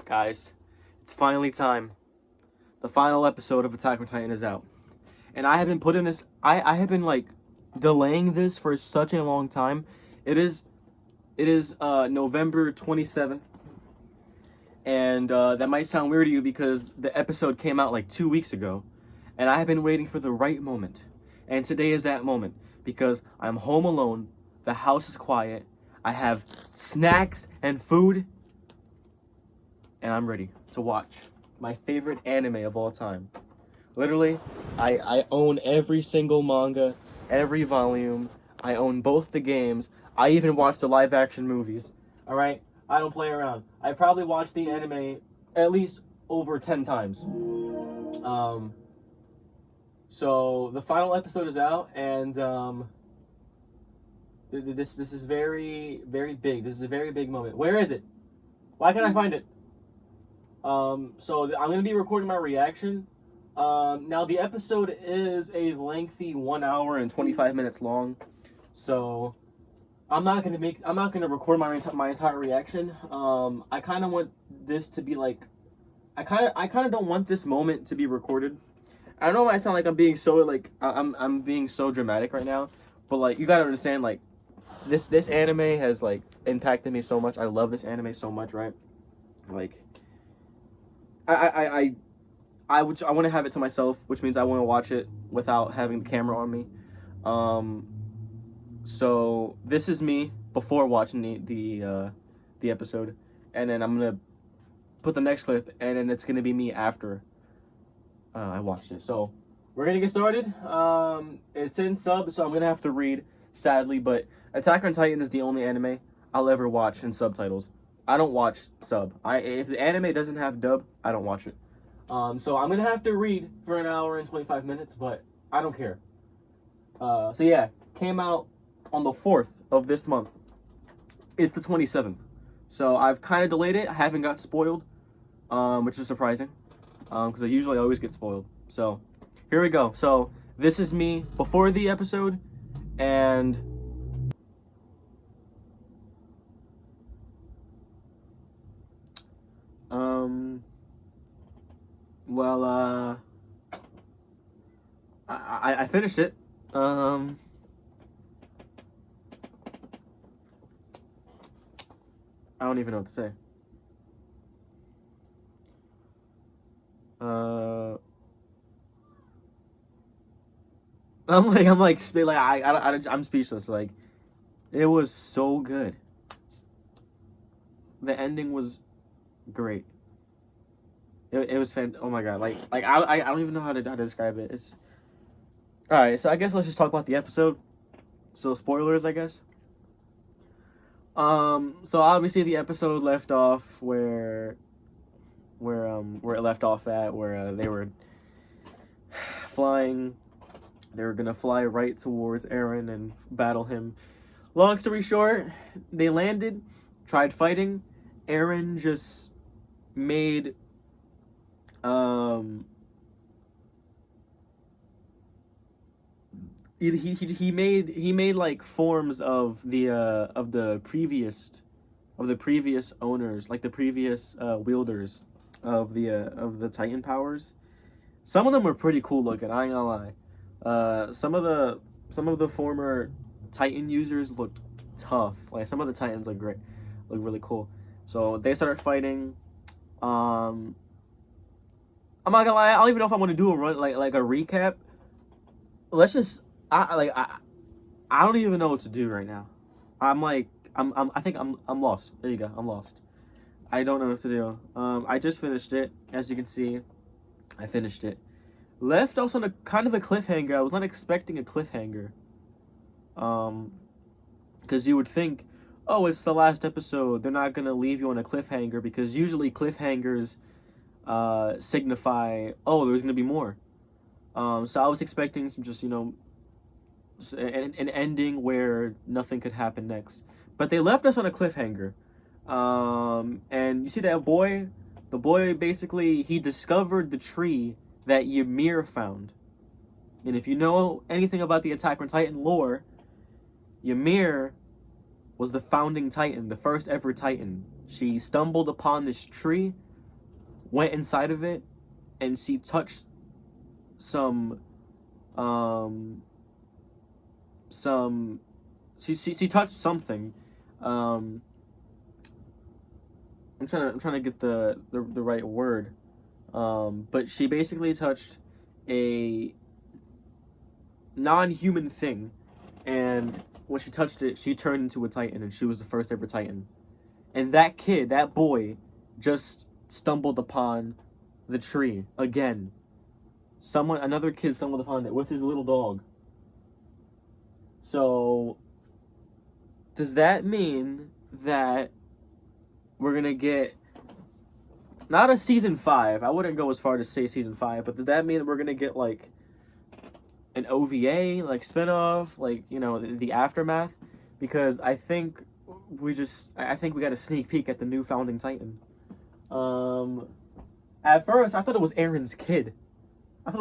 Guys, it's finally time. The final episode of Attack on Titan is out. And I have been putting this I have been like delaying this for such a long time. It is November 27th. And that might sound weird to you because the episode came out like 2 weeks ago. And I have been waiting for the right moment. And today is that moment because I'm home alone, the house is quiet, I have snacks and food, and I'm ready to watch my favorite anime of all time. Literally, I own every single manga, every volume. I own both the games. I even watch the live action movies. Alright? I don't play around. I probably watched the anime at least over 10 times. So the final episode is out, and this is very, very big. This is a very big moment. Where is it? Why can't I find it? So I'm going to be recording my reaction. Now the episode is a lengthy 1 hour and 25 minutes long. So I'm not going to record my entire reaction. I kind of want this to be like, I kind of don't want this moment to be recorded. I know it might sound like I'm being so like, I'm being so dramatic right now, but like, you got to understand, like, this anime has like impacted me so much. I love this anime so much, right? Like, I want to have it to myself, which means I want to watch it without having the camera on me. So this is me before watching the episode, and then I'm gonna put the next clip, and then it's gonna be me after I watched it. So we're gonna get started. It's in sub, so I'm gonna have to read, sadly, but Attack on Titan is the only anime I'll ever watch in subtitles. I don't watch sub. If the anime doesn't have dub, I don't watch it. So I'm gonna have to read for an hour and 25 minutes, but I don't care. So yeah, came out on the 4th of this month. It's the 27th. So I've kind of delayed it. I haven't got spoiled, which is surprising, because I usually always get spoiled. So here we go. So this is me before the episode, and well, I finished it. I don't even know what to say. I'm speechless. Like, it was so good. The ending was great. It was oh my god. I don't even know how to describe it. It's all right. So I guess let's just talk about the episode. So spoilers, I guess. So obviously the episode left off where it left off at, where they were flying. They were gonna fly right towards Eren and battle him. Long story short, they landed, tried fighting. Eren just made he made like forms of the previous owners, like the previous wielders of the Titan powers. Some of them were pretty cool looking, I ain't gonna lie. Some of the former Titan users looked tough. Like, some of the Titans look great, look really cool. So they started fighting. I'm not gonna lie, I don't even know if I want to do a run like a recap. Let's just I don't even know what to do right now. I think I'm lost. There you go. I'm lost. I don't know what to do. I just finished it. As you can see, I finished it. Left us on a kind of a cliffhanger. I was not expecting a cliffhanger. Because you would think, oh, it's the last episode, they're not gonna leave you on a cliffhanger, because usually cliffhangers signify, oh, there's gonna be more. So I was expecting some, just, an ending where nothing could happen next. But they left us on a cliffhanger. And you see that boy? The boy, basically, he discovered the tree that Ymir found. And if you know anything about the Attack on Titan lore, Ymir was the founding Titan, the first ever Titan. She stumbled upon this tree went inside of it and she touched some she touched something. I'm trying to get the right word. But she basically touched a non-human thing, and when she touched it, she turned into a Titan, and she was the first ever Titan. And that kid, that boy, just stumbled upon the tree again. Another kid stumbled upon it with his little dog. So, does that mean that we're gonna get not a season 5? I wouldn't go as far to say season 5, but does that mean that we're gonna get like an OVA, like spinoff, like, you know, the aftermath? Because I think we got a sneak peek at the new founding Titan. At first I thought it was Aaron's kid. I'm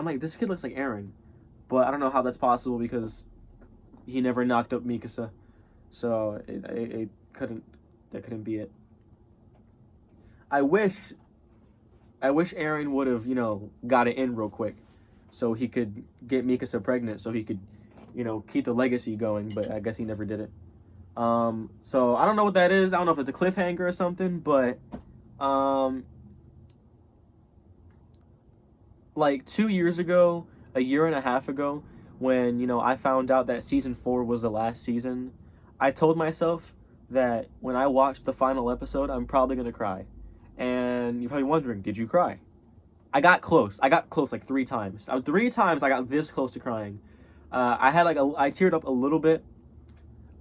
like, this kid looks like Aaron, but I don't know how that's possible because he never knocked up Mikasa, so it couldn't. That couldn't be it. I wish Aaron would have, you know, got it in real quick so he could get Mikasa pregnant so he could, you know, keep the legacy going, but I guess he never did it. So I don't know what that is. I don't know if it's a cliffhanger or something, but like 2 years ago, a year and a half ago, when, you know, I found out that season 4 was the last season, I told myself that when I watched the final episode, I'm probably gonna cry. And you're probably wondering, did you cry? I got close like 3 times. 3 times I got this close to crying. I teared up a little bit.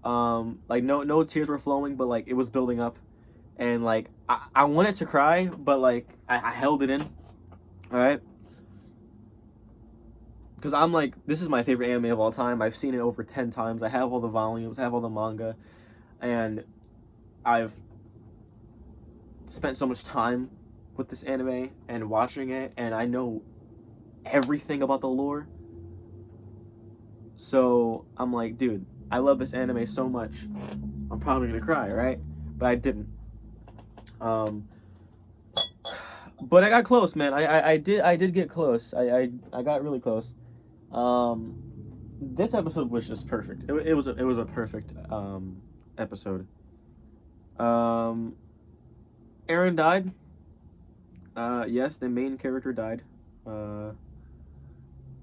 Like no tears were flowing, but like it was building up. And like I wanted to cry, but like I held it in. Alright? Because I'm like, this is my favorite anime of all time. I've seen it over 10 times. I have all the volumes, I have all the manga. And I've spent so much time with this anime and watching it, and I know everything about the lore. So I'm like, dude, I love this anime so much. I'm probably gonna cry, right? But I didn't. But I got close, man. I did get close. I got really close. This episode was just perfect. It was a perfect episode. Eren died. Yes, the main character died.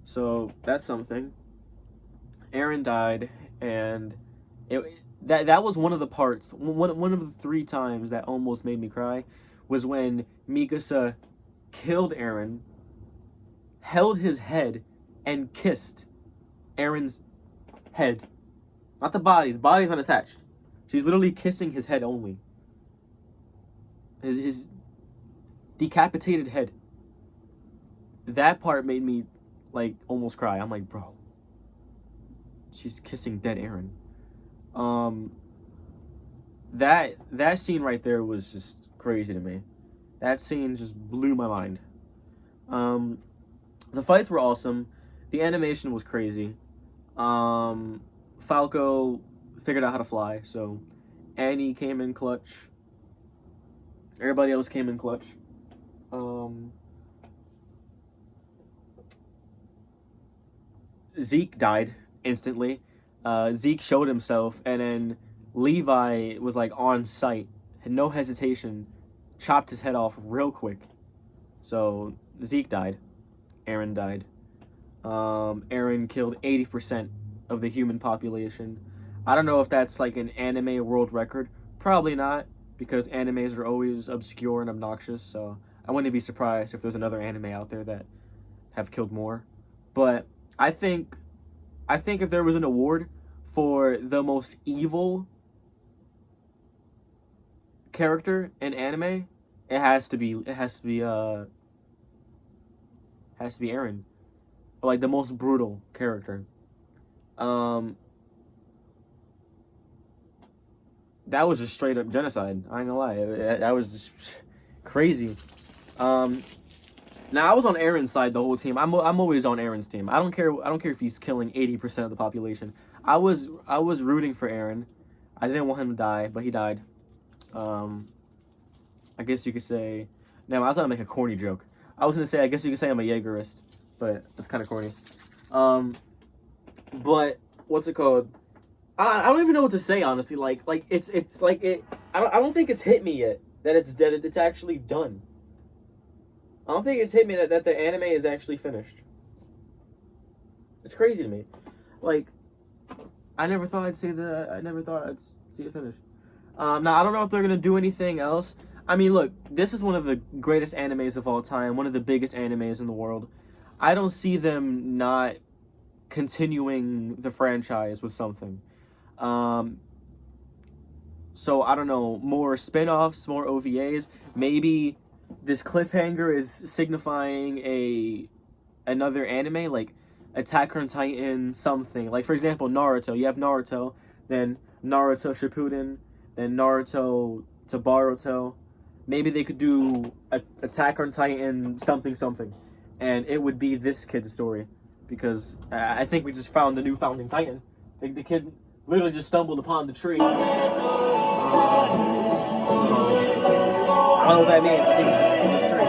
So that's something. Eren died, and that was one of the parts. One of the 3 times that almost made me cry was when Mikasa killed Eren, held his head, and kissed Eren's head. Not the body. The body's not attached. She's literally kissing his head only. His decapitated head. That part made me, like, almost cry. I'm like, bro. She's kissing dead Eren. That scene right there was just crazy to me. That scene just blew my mind. The fights were awesome. The animation was crazy. Falco figured out how to fly, so Annie came in clutch. Everybody else came in clutch. Zeke died instantly. Zeke showed himself, and then Levi was like on sight, had no hesitation, chopped his head off real quick. So Zeke died. Eren died. Eren killed 80% of the human population. I don't know if that's like an anime world record. Probably not, because animes are always obscure and obnoxious, so I wouldn't be surprised if there's another anime out there that have killed more. But I think if there was an award for the most evil character in anime, it has to be Eren. Or like the most brutal character. That was just straight up genocide. I ain't gonna lie. That was just crazy. Now I was on Eren's side the whole team. I'm always on Eren's team. I don't care if he's killing 80% of the population. I was rooting for Eren. I didn't want him to die, but he died. I guess you could say Now, I was gonna make a corny joke. I was gonna say, I guess you could say I'm a Jaegerist, but it's kind of corny. But what's it called? I don't even know what to say, honestly. Like it's like it. I don't think it's hit me yet that it's actually done. I don't think it's hit me that the anime is actually finished. It's crazy to me. Like, I never thought I'd see it finished. Now I don't know if they're gonna do anything else. I mean, look, this is one of the greatest animes of all time, one of the biggest animes in the world. I don't see them not continuing the franchise with something. So I don't know, more spin-offs, more OVAs. Maybe this cliffhanger is signifying another anime, like Attack on Titan something. Like, for example, Naruto. You have Naruto, then Naruto Shippuden, then Naruto to Boruto. Maybe they could do Attack on Titan something, and it would be this kid's story, because I think we just found the new founding Titan. The kid literally just stumbled upon the tree. I don't know what that means. I think it's just a tree.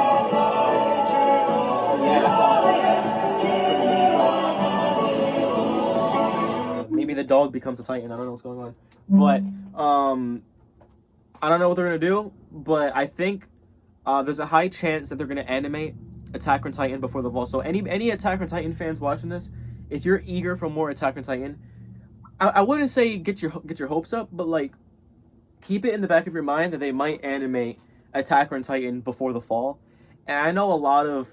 Yeah, that's awesome. Maybe the dog becomes a Titan. I don't know what's going on, but I don't know what they're gonna do, but I think there's a high chance that they're gonna animate Attack on Titan before the fall. So any Attack on Titan fans watching this, if you're eager for more Attack on Titan, I wouldn't say get your hopes up, but like keep it in the back of your mind that they might animate Attack on Titan before the fall. And I know a lot of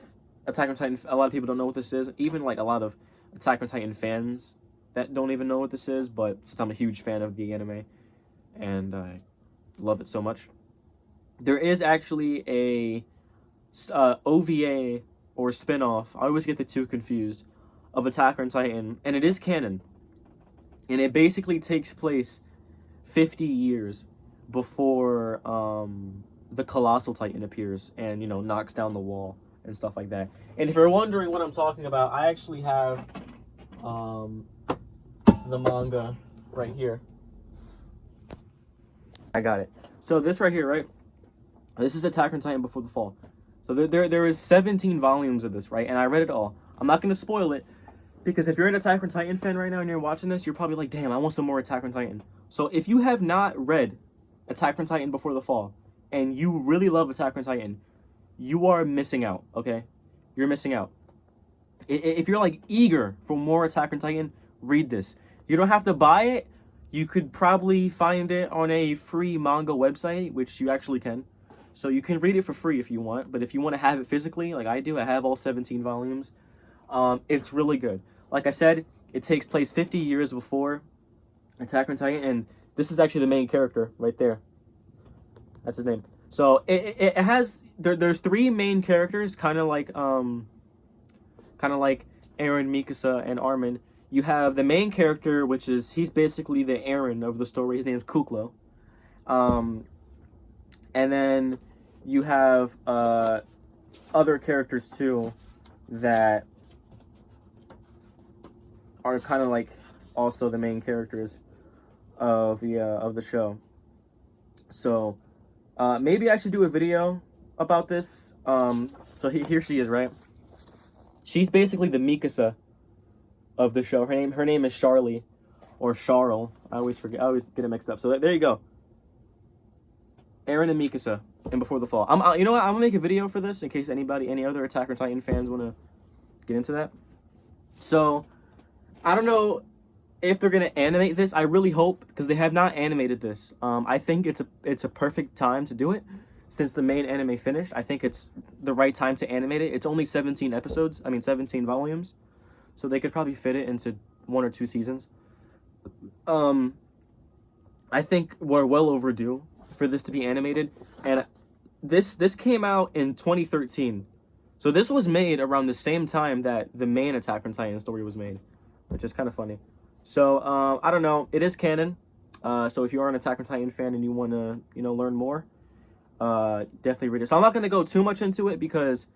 Attack on Titan, a lot of people don't know what this is. Even like a lot of Attack on Titan fans that don't even know what this is. But since I'm a huge fan of the anime and I love it so much, there is actually a OVA or spin-off. I always get the two confused, of Attack on Titan, and it is canon. And it basically takes place 50 years before the Colossal Titan appears and, you know, knocks down the wall and stuff like that. And if you're wondering what I'm talking about, I actually have the manga right here. I got it. So this right here, right? This is Attack on Titan before the fall. So there is 17 volumes of this, right? And I read it all. I'm not going to spoil it, because if you're an Attack on Titan fan right now and you're watching this, you're probably like, damn, I want some more Attack on Titan. So if you have not read Attack on Titan before the fall, and you really love Attack on Titan, you are missing out, okay? You're missing out. If you're like eager for more Attack on Titan, read this. You don't have to buy it. You could probably find it on a free manga website, which you actually can. So you can read it for free if you want. But if you want to have it physically, like I do, I have all 17 volumes. It's really good. Like I said, it takes place 50 years before Attack on Titan, and this is actually the main character right there. That's his name. So it has there's three main characters, kind of like Eren, Mikasa, and Armin. You have the main character, which is he's basically the Eren of the story. His name is Kuklo. And then you have other characters too that are kind of like also the main characters of the show. So maybe I should do a video about this. So here she is, right? She's basically the Mikasa of the show. Her name is Charlie, or Charl. I always forget. I always get it mixed up. So there you go. Eren and Mikasa, and Before the Fall. You know what? I'm gonna make a video for this in case any other Attack on Titan fans want to get into that. So I don't know if they're gonna animate this. I really hope, because they have not animated this. I think it's a perfect time to do it, since the main anime finished. I think it's the right time to animate it. It's only 17 volumes, so they could probably fit it into 1 or 2 seasons. I think we're well overdue for this to be animated, and this came out in 2013, so this was made around the same time that the main Attack on Titan story was made, which is kind of funny. So I don't know, it is canon. So if you are an Attack on Titan fan and you want to learn more, definitely read it. So I'm not going to go too much into it, because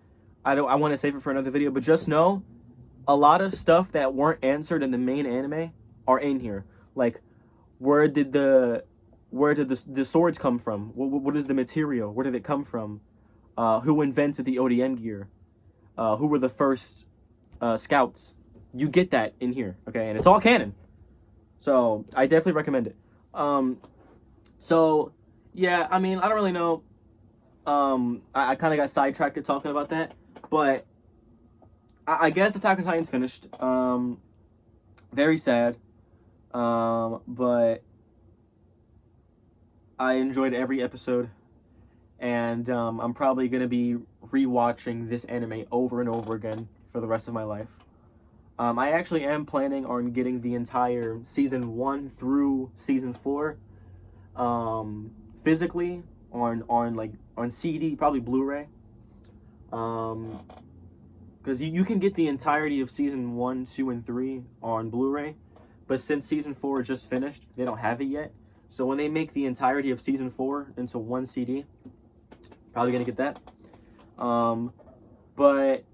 I want to save it for another video, but just know a lot of stuff that weren't answered in the main anime are in here. Like, where did the swords come from? What is the material? Where did it come from? who invented the ODM gear, who were the first scouts. You get that in here, okay? And it's all canon. So I definitely recommend it. So yeah, I mean, I don't really know. I kind of got sidetracked talking about that, but I guess Attack on Titan's finished. Very sad. But I enjoyed every episode, and I'm probably gonna be rewatching this anime over and over again for the rest of my life. I actually am planning on getting the entire season 1 through season 4 physically on CD, probably Blu-ray. Because you can get the entirety of season 1, 2, and 3 on Blu-ray, but since season 4 is just finished, they don't have it yet. So when they make the entirety of season 4 into one CD, probably gonna get that. But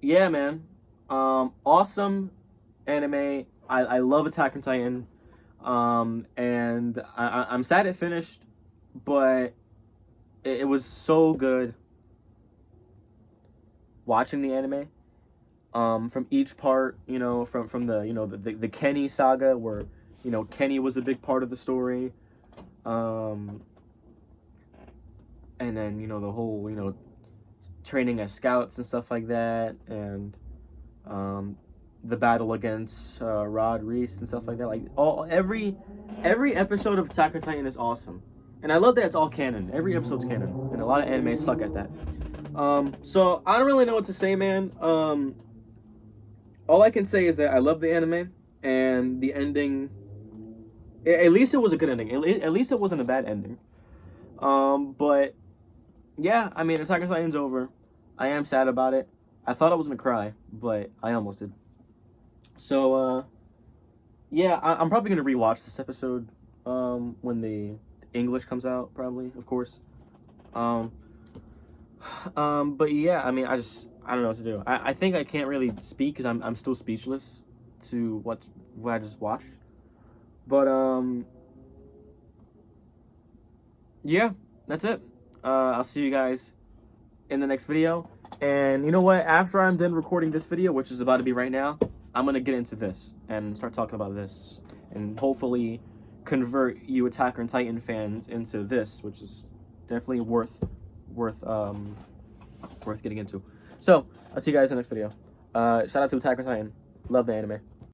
yeah, man. Awesome anime. I love Attack on Titan. And I'm sad it finished, but it was so good watching the anime. From each part, you know, from the, you know, the Kenny saga, where, you know, Kenny was a big part of the story. And then, you know, the whole, you know, training as scouts and stuff like that, and the battle against Rod Reese and stuff like that. Like every episode of Attack on Titan is awesome, and I love that it's all canon. Every episode's canon, and a lot of anime suck at that. So I don't really know what to say, man. All I can say is that I love the anime, and the ending. At least it was a good ending. At least it wasn't a bad ending. But yeah, I mean, Attack on Titan's over. I am sad about it. I thought I was gonna cry, but I almost did. So, yeah, I'm probably gonna rewatch this episode when the English comes out, probably, of course. But yeah, I mean, I don't know what to do. I think I can't really speak because I'm still speechless to what I just watched. But yeah, that's it. I'll see you guys in the next video. And you know what? After I'm done recording this video, which is about to be right now, I'm going to get into this and start talking about this. And hopefully convert you Attack on Titan fans into this, which is definitely worth getting into. So, I'll see you guys in the next video. Shout out to Attack on Titan. Love the anime.